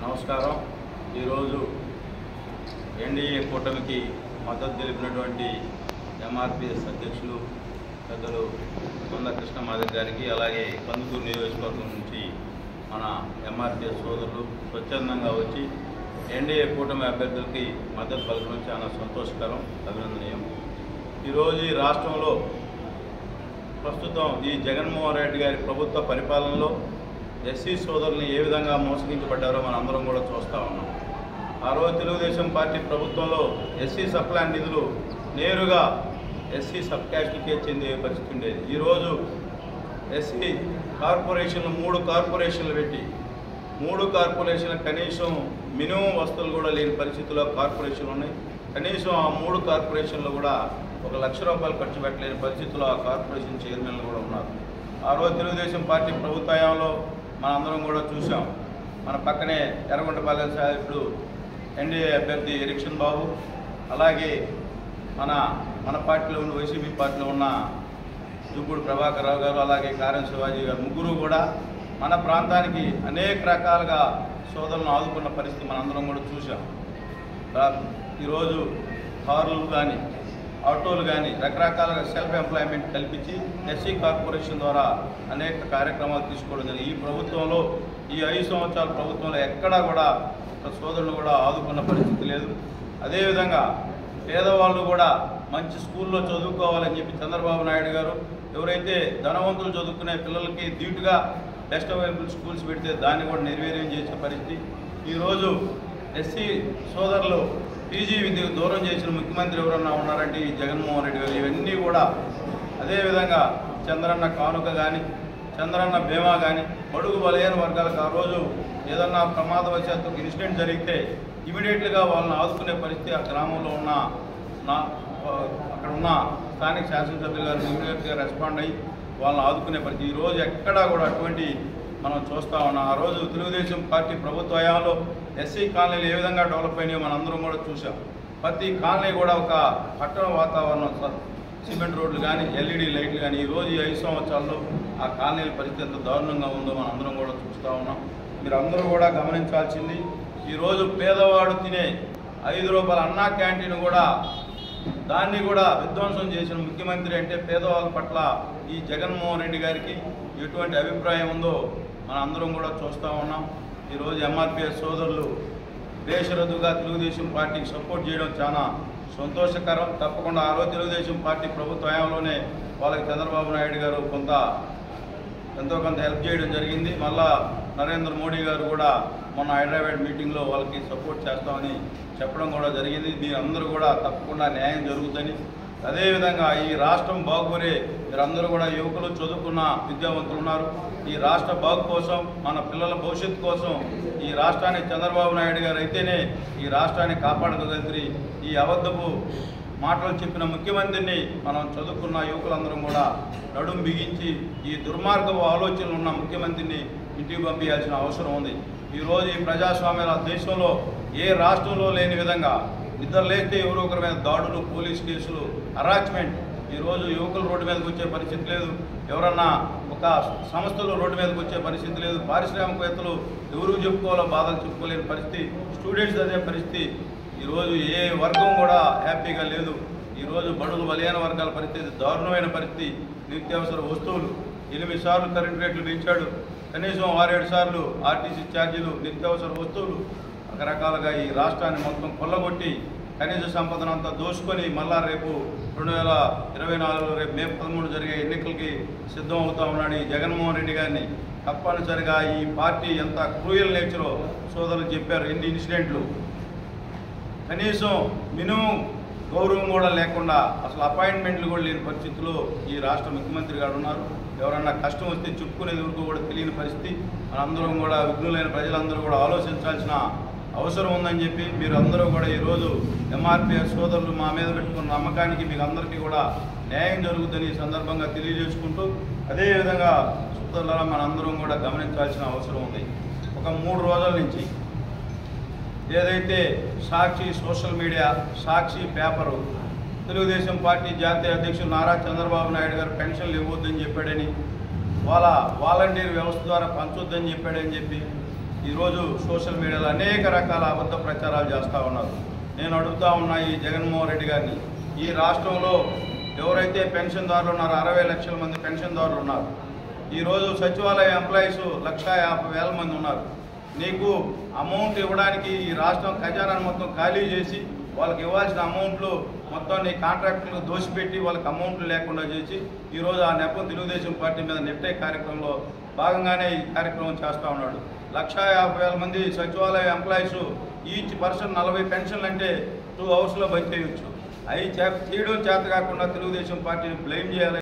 నమస్కారం. ఈరోజు ఎన్డీఏ కూటమికి మద్దతు తెలిపినటువంటి ఎంఆర్పీఎస్ అధ్యక్షులు పెద్దలు మంద కృష్ణమాధవ్ గారికి, అలాగే కందుకూరు నియోజకవర్గం నుంచి మన ఎంఆర్పీఎస్ సోదరులు స్వచ్ఛందంగా వచ్చి ఎన్డీఏ కూటమి అభ్యర్థులకి మద్దతు పలకడం చాలా సంతోషకరం, అభినందనీయం. ఈరోజు ఈ రాష్ట్రంలో ప్రస్తుతం ఈ జగన్మోహన్ రెడ్డి గారి ప్రభుత్వ పరిపాలనలో ఎస్సీ సోదరుల్ని ఏ విధంగా మోసగించబడ్డారో మనం అందరం కూడా చూస్తూ ఉన్నాం. ఆ రోజు తెలుగుదేశం పార్టీ ప్రభుత్వంలో ఎస్సీ సప్లాన్ నిధులు నేరుగా ఎస్సీ సబ్ క్యాస్ట్కే చెందే పరిస్థితి ఉండేది. ఈరోజు ఎస్సీ కార్పొరేషన్లు 3 కార్పొరేషన్లు పెట్టి 3 కార్పొరేషన్లు కనీసం మినిమం వస్తువులు కూడా లేని పరిస్థితుల్లో కార్పొరేషన్లు ఉన్నాయి. కనీసం ఆ 3 కార్పొరేషన్లు కూడా ₹1,00,000 ఖర్చు పెట్టలేని పరిస్థితుల్లో ఆ కార్పొరేషన్ చైర్మన్లు కూడా ఉన్నారు. ఆ రోజు తెలుగుదేశం పార్టీ ప్రభుత్వ హయాంలో మనందరం కూడా చూసాం. మన పక్కనే ఎర్రగొండపాలెం ఇప్పుడు ఎన్డీఏ అభ్యర్థి ఎరిక్షన్ బాబు, అలాగే మన పార్టీలో ఉన్న వైసీపీ పార్టీలో ఉన్న జూపూడి ప్రభాకర్ రావు గారు, అలాగే కారం శివాజీ గారు, ముగ్గురు కూడా మన ప్రాంతానికి అనేక రకాలుగా సోదరులను ఆదుకున్న పరిస్థితి మనందరం కూడా చూసాం. ఈరోజు కార్లు కానీ ఆటోలు కానీ రకరకాలుగా సెల్ఫ్ ఎంప్లాయ్మెంట్ కల్పించి ఎస్సీ కార్పొరేషన్ ద్వారా అనేక కార్యక్రమాలు తీసుకోవడం జరిగింది. ఈ ప్రభుత్వంలో ఈ 5 సంవత్సరాల ప్రభుత్వంలో ఎక్కడా కూడా సోదరులు కూడా ఆదుకున్న పరిస్థితి లేదు. అదేవిధంగా పేదవాళ్ళు కూడా మంచి స్కూల్లో చదువుకోవాలని చెప్పి చంద్రబాబు నాయుడు గారు ఎవరైతే ధనవంతులు చదువుకునే పిల్లలకి ధీటుగా బెస్ట్ అవైలబుల్ స్కూల్స్ పెడితే దాన్ని కూడా నిర్వీర్యం చేసే పరిస్థితి. ఈరోజు ఎస్సీ సోదరులు పీజీ విద్యకు దూరం చేసిన ముఖ్యమంత్రి ఎవరన్నా ఉన్నారంటే ఈ జగన్మోహన్ రెడ్డి గారు. ఇవన్నీ కూడా అదేవిధంగా చంద్రన్న కానుక కానీ చంద్రన్న బీమా కానీ బడుగు బలహీన వర్గాలకు ఆ రోజు ఏదన్నా ప్రమాదవశాత్తు ఇన్సిడెంట్ జరిగితే ఇమీడియట్గా వాళ్ళని ఆదుకునే పరిస్థితి ఆ గ్రామంలో ఉన్న అక్కడ ఉన్న స్థానిక శాసనసభ్యులు గారు ఇమీడియట్గా రెస్పాండ్ అయ్యి వాళ్ళని ఆదుకునే పరిస్థితి. ఈరోజు ఎక్కడా కూడా అటువంటి మనం చూస్తూ ఉన్నాం. ఆ రోజు తెలుగుదేశం పార్టీ ప్రభుత్వ హయాంలో ఎస్సీ కాలనీలు ఏ విధంగా డెవలప్ అయినాయో మనందరం కూడా చూసాం. ప్రతి కాలనీ కూడా ఒక పట్టణ వాతావరణం, సిమెంట్ రోడ్లు కానీ ఎల్ఈడి లైట్లు కానీ. ఈరోజు ఈ 5 సంవత్సరాల్లో ఆ కాలనీల పరిస్థితి ఎంత దారుణంగా ఉందో మనందరం కూడా చూస్తూ ఉన్నాం. మీరు అందరూ కూడా గమనించాల్సింది, ఈరోజు పేదవాడు తినే ₹5 అన్నా క్యాంటీన్ కూడా దాన్ని కూడా విధ్వంసం చేసిన ముఖ్యమంత్రి అంటే పేదవాళ్ళ పట్ల ఈ జగన్మోహన్ రెడ్డి గారికి ఎటువంటి అభిప్రాయం ఉందో మనం అందరం కూడా చూస్తూ ఉన్నాం. ఈరోజు ఎంఆర్పీఎస్ సోదరులు బేషరతుగా తెలుగుదేశం పార్టీకి సపోర్ట్ చేయడం చాలా సంతోషకరం. తప్పకుండా ఆ రోజు తెలుగుదేశం పార్టీ ప్రభుత్వ హయాంలోనే వాళ్ళకి చంద్రబాబు నాయుడు గారు ఎంతో కొంత హెల్ప్ చేయడం జరిగింది. మళ్ళా నరేంద్ర మోడీ గారు కూడా మొన్న హైదరాబాద్ మీటింగ్లో వాళ్ళకి సపోర్ట్ చేస్తామని చెప్పడం కూడా జరిగింది. మీరందరూ కూడా తప్పకుండా న్యాయం జరుగుతుందని, అదేవిధంగా ఈ రాష్ట్రం బాగుపడే మీరందరూ కూడా యువకులు చదువుకున్న విద్యావంతులు ఉన్నారు. ఈ రాష్ట్ర బాగు కోసం, మన పిల్లల భవిష్యత్తు కోసం ఈ రాష్ట్రాన్ని చంద్రబాబు నాయుడు గారు అయితేనే ఈ రాష్ట్రాన్ని కాపాడగలిగి ఈ అబద్ధపు మాటలు చెప్పిన ముఖ్యమంత్రిని మనం చదువుకున్న యువకులందరం కూడా నడుం బిగించి ఈ దుర్మార్గపు ఆలోచనలు ఉన్న ముఖ్యమంత్రిని ఇంటికి పంపించాల్సిన అవసరం ఉంది. ఈరోజు ఈ ప్రజాస్వామ్య దేశంలో ఏ రాష్ట్రంలో లేని విధంగా నిద్ర లేస్తే ఎవరో ఒకరి మీద దాడులు, పోలీస్ కేసులు, హరాస్మెంట్. ఈరోజు యువకులు రోడ్డు మీదకి వచ్చే పరిస్థితి లేదు, ఎవరన్నా ఒక సంస్థలు రోడ్డు మీదకి వచ్చే పరిస్థితి లేదు, పారిశ్రామికవేత్తలు ఎవరికి చెప్పుకోవాలో బాధలు చెప్పుకోలేని పరిస్థితి, స్టూడెంట్స్ అదే పరిస్థితి. ఈరోజు ఏ వర్గం కూడా హ్యాపీగా లేదు. ఈరోజు బడుగు బలహీన వర్గాల పరిస్థితి దారుణమైన పరిస్థితి. నిత్యావసర వస్తువులు 8 సార్లు కరెంటు రేట్లు పెంచాడు, కనీసం 6-7 సార్లు ఆర్టీసీ ఛార్జీలు, నిత్యావసర వస్తువులు రకరకాలుగా ఈ రాష్ట్రాన్ని మొత్తం కొల్లగొట్టి ఖనిజ సంపదనంతా దోసుకొని మళ్ళా రేపు 2024 రేపు మే 13 జరిగే ఎన్నికలకి సిద్ధం అవుతా ఉన్నాడు ఈ జగన్మోహన్ రెడ్డి గారిని. తప్పనిసరిగా ఈ పార్టీ ఎంత క్రూయల్ నేచరో సోదరులు చెప్పారు. ఎన్ని ఇన్సిడెంట్లు, కనీసం మినిమం గౌరవం కూడా లేకుండా అసలు అపాయింట్మెంట్లు కూడా లేని పరిస్థితుల్లో ఈ రాష్ట్ర ముఖ్యమంత్రి గారు ఉన్నారు. ఎవరన్నా కష్టం వస్తే చెప్పుకునేది వరకు కూడా తెలియని పరిస్థితి. మనందరం కూడా విఘ్నులైన ప్రజలందరూ కూడా ఆలోచించాల్సిన అవసరం ఉందని చెప్పి మీరు అందరూ కూడా ఈరోజు ఎంఆర్పీఎస్ సోదరులు మా మీద పెట్టుకున్న నమ్మకానికి మీకు అందరికీ కూడా న్యాయం జరుగుతుందని ఈ సందర్భంగా తెలియజేసుకుంటూ, అదేవిధంగా సోదరుల మనందరం కూడా గమనించాల్సిన అవసరం ఉంది. ఒక 3 రోజుల నుంచి ఏదైతే సాక్షి సోషల్ మీడియా, సాక్షి పేపరు తెలుగుదేశం పార్టీ జాతీయ అధ్యక్షులు నారా చంద్రబాబు నాయుడు గారు పెన్షన్లు ఇవ్వద్దని చెప్పాడని, వాళ్ళ వాలంటీర్ వ్యవస్థ ద్వారా పంచొద్దని చెప్పాడని చెప్పి ఈరోజు సోషల్ మీడియాలో అనేక రకాల అబద్ధ ప్రచారాలు చేస్తూ ఉన్నారు. నేను అడుగుతా ఉన్నా ఈ జగన్మోహన్ రెడ్డి గారిని, ఈ రాష్ట్రంలో ఎవరైతే పెన్షన్దారులు ఉన్నారో 60 లక్షల మంది పెన్షన్దారులు ఉన్నారు. ఈరోజు సచివాలయ ఎంప్లాయీస్ 1,50,000 మంది ఉన్నారు. నీకు అమౌంట్ ఇవ్వడానికి ఈ రాష్ట్రం ఖజానాను మొత్తం ఖాళీ చేసి వాళ్ళకి ఇవ్వాల్సిన అమౌంట్లు మొత్తం నీ కాంట్రాక్టులకు దోసిపెట్టి వాళ్ళకి అమౌంట్లు లేకుండా చేసి ఈరోజు ఆ నెపం తెలుగుదేశం పార్టీ మీద నెట్టే కార్యక్రమంలో భాగంగానే ఈ కార్యక్రమం చేస్తూ ఉన్నాడు. 1,50,000 మంది సచివాలయ ఎంప్లాయీస్ ఈచ్ పర్సన్ 40 పెన్షన్లు అంటే 2 అవర్స్లో బయట చేయొచ్చు. అవి చేయడం చేత కాకుండా తెలుగుదేశం పార్టీని బ్లేమ్ చేయాలి.